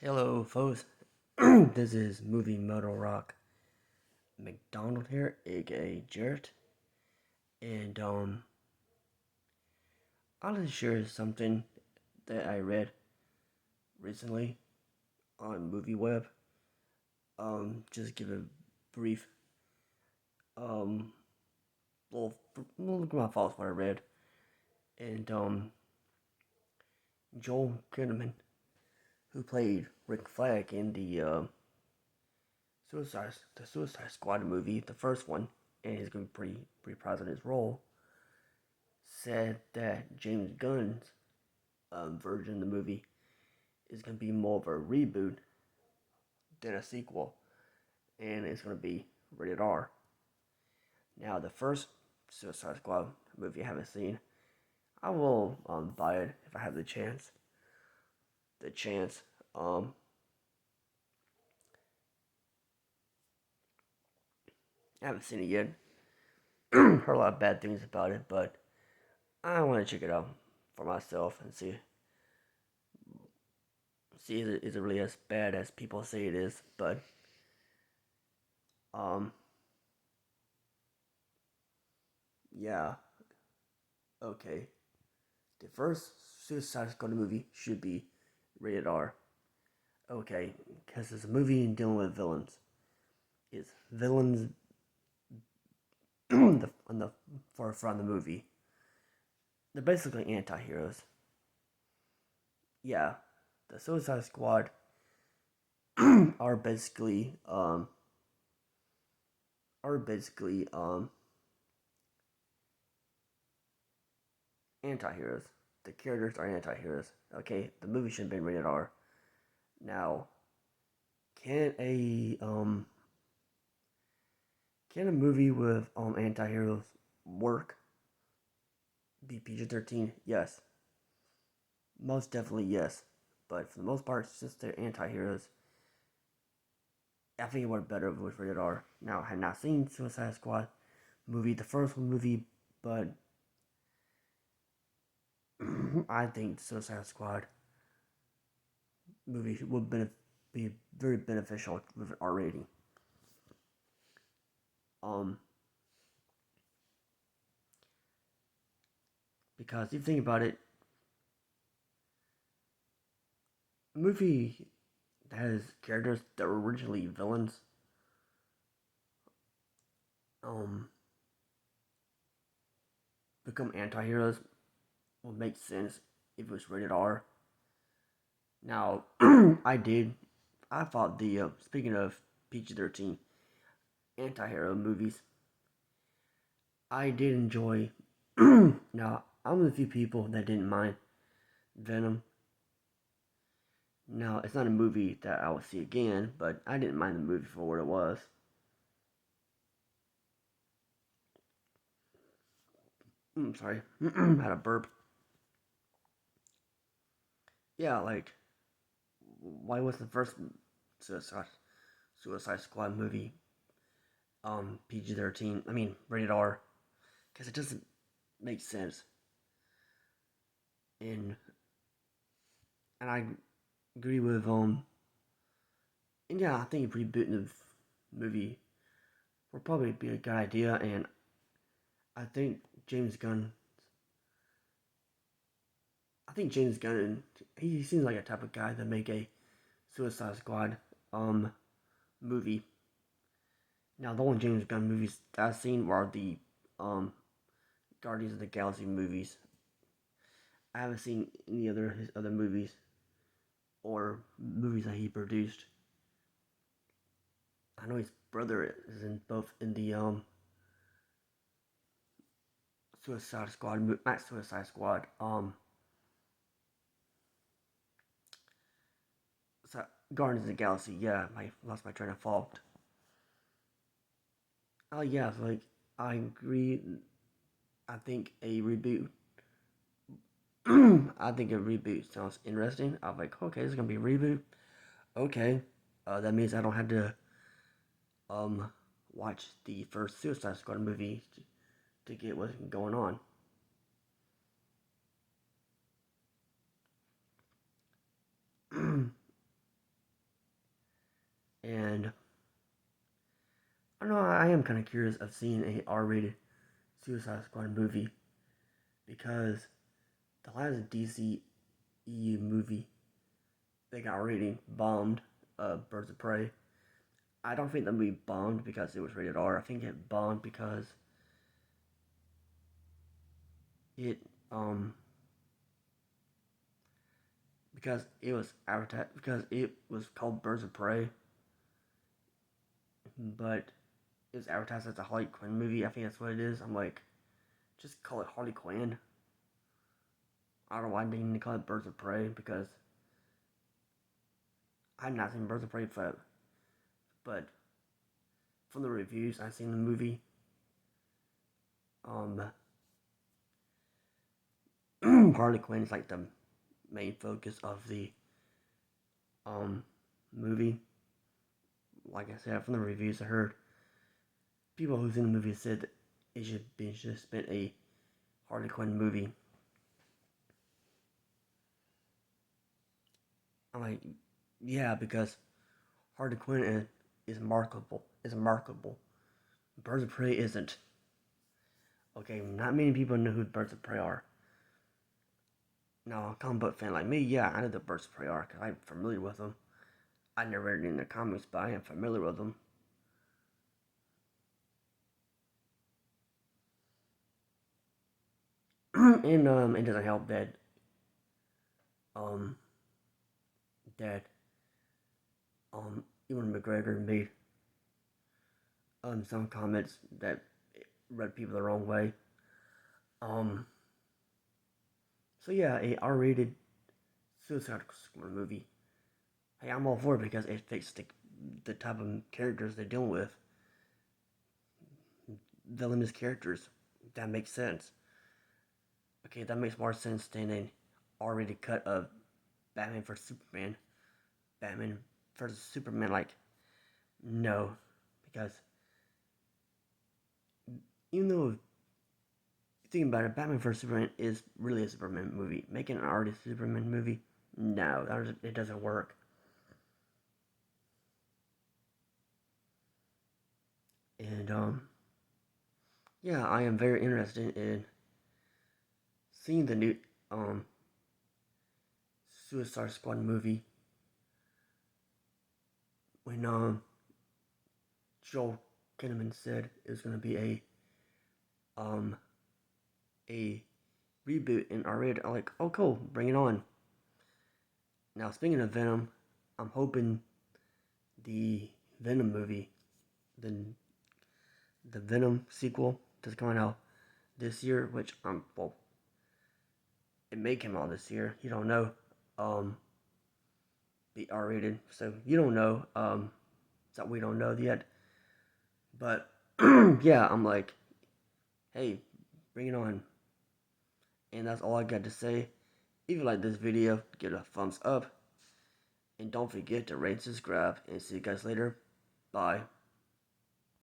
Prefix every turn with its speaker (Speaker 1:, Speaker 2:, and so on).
Speaker 1: Hello, folks. This is Movie Motor Rock McDonald here, aka Jarrett, and I'll just share something that I read recently on MovieWeb. Just give a brief um look at my thoughts what I read, and Joel Kinnaman, who played Rick Flag in the Suicide Squad movie, the first one, and he's gonna be pretty proud of his role, said that James Gunn's version of the movie is going to be more of a reboot than a sequel, and it's going to be rated R. Now, the first Suicide Squad movie I haven't seen, I will buy it if I have the chance. The chance. I haven't seen it yet. Heard a lot of bad things about it, but I want to check it out for myself and see is it really as bad as people say it is. But um, yeah, okay. The first Suicide Squad movie should be rated R. Okay, because it's a movie dealing with villains. It's villains on the forefront of the movie. They're basically anti-heroes. Yeah, the Suicide Squad are basically anti-heroes. The characters are anti-heroes. Okay, the movie should have been rated R. Now, can a um can a movie with anti-heroes work? Be PG-13? Yes, most definitely yes. But for the most part, since they're anti-heroes, I think it would better with rated R. Now, I have not seen Suicide Squad movie, the first one movie, but I think Suicide Squad movie would be very beneficial with an R rating. Um, because if you think about it, a movie that has characters that were originally villains, um, become anti-heroes would make sense if it was rated R. Now, I thought speaking of PG-13 anti-hero movies, I did enjoy. Now, I'm one of the few people that didn't mind Venom. Now, it's not a movie that I would see again, but I didn't mind the movie for what it was. Sorry, had a burp. Yeah, like, why was the first Suicide, Suicide Squad movie PG-13? I mean, rated R, because it doesn't make sense. And and I agree with and yeah, I think rebooting the movie would probably be a good idea. And I think James Gunn, James Gunn, he seems like a type of guy that make a Suicide Squad movie. Now, the only James Gunn movies that I've seen were the um Guardians of the Galaxy movies. I haven't seen any other his other movies or movies that he produced. I know his brother is in both in the Suicide Squad, not Suicide Squad, Guardians of the Galaxy. Yeah, I lost my train of thought. Oh yeah, like I agree. I think a reboot. I think a reboot sounds interesting. I'm like, okay, it's gonna be a reboot. Okay, that means I don't have to um watch the first Suicide Squad movie to get what's going on. I am kind of curious of seeing a R-rated Suicide Squad movie because the last DC EU movie they got rating bombed, Birds of Prey. I don't think the movie bombed because it was rated R. I think it bombed it um because it was advertised because it was called Birds of Prey, but it was advertised as a Harley Quinn movie. I think that's what it is. I'm like, just call it Harley Quinn. I don't know why they need to call it Birds of Prey because I've not seen Birds of Prey, but from the reviews I've seen the movie, um, Harley Quinn is like the main focus of the um movie. Like I said, from the reviews I heard, people who've seen the movie said that it should have been a Harley Quinn movie. I'm like, yeah, because Harley Quinn is markable. Is markable. Birds of Prey isn't. Okay, not many people know who Birds of Prey are. Now, a comic book fan like me, yeah, I know the Birds of Prey are because I'm familiar with them. I never read any in the comics, but I am familiar with them. And it doesn't help um that Ewan McGregor made some comments that read people the wrong way. Um, so yeah, a R-rated Suicide Squad movie. Hey, I'm all for it because it fits the type of characters they're dealing with. Villainous characters. That makes sense. Okay, that makes more sense than an R-rated cut of Batman vs Superman. Batman vs Superman, like, no, because even though thinking about it, Batman vs Superman is really a Superman movie. Making an artist Superman movie, no, it doesn't work. And yeah, I am very interested in seeing the new Suicide Squad movie when Joel Kinnaman said it was going to be um a reboot and R-rated. I'm like, oh cool, bring it on. Now speaking of Venom, I'm hoping the Venom movie, the the Venom sequel, that's coming out this year, which well, it may come out this year. You don't know. Be R-rated, so you don't know. So we don't know yet. But yeah, I'm like, hey, bring it on. And that's all I got to say. If you like this video, give it a thumbs up. And don't forget to rate and subscribe. And see you guys later. Bye.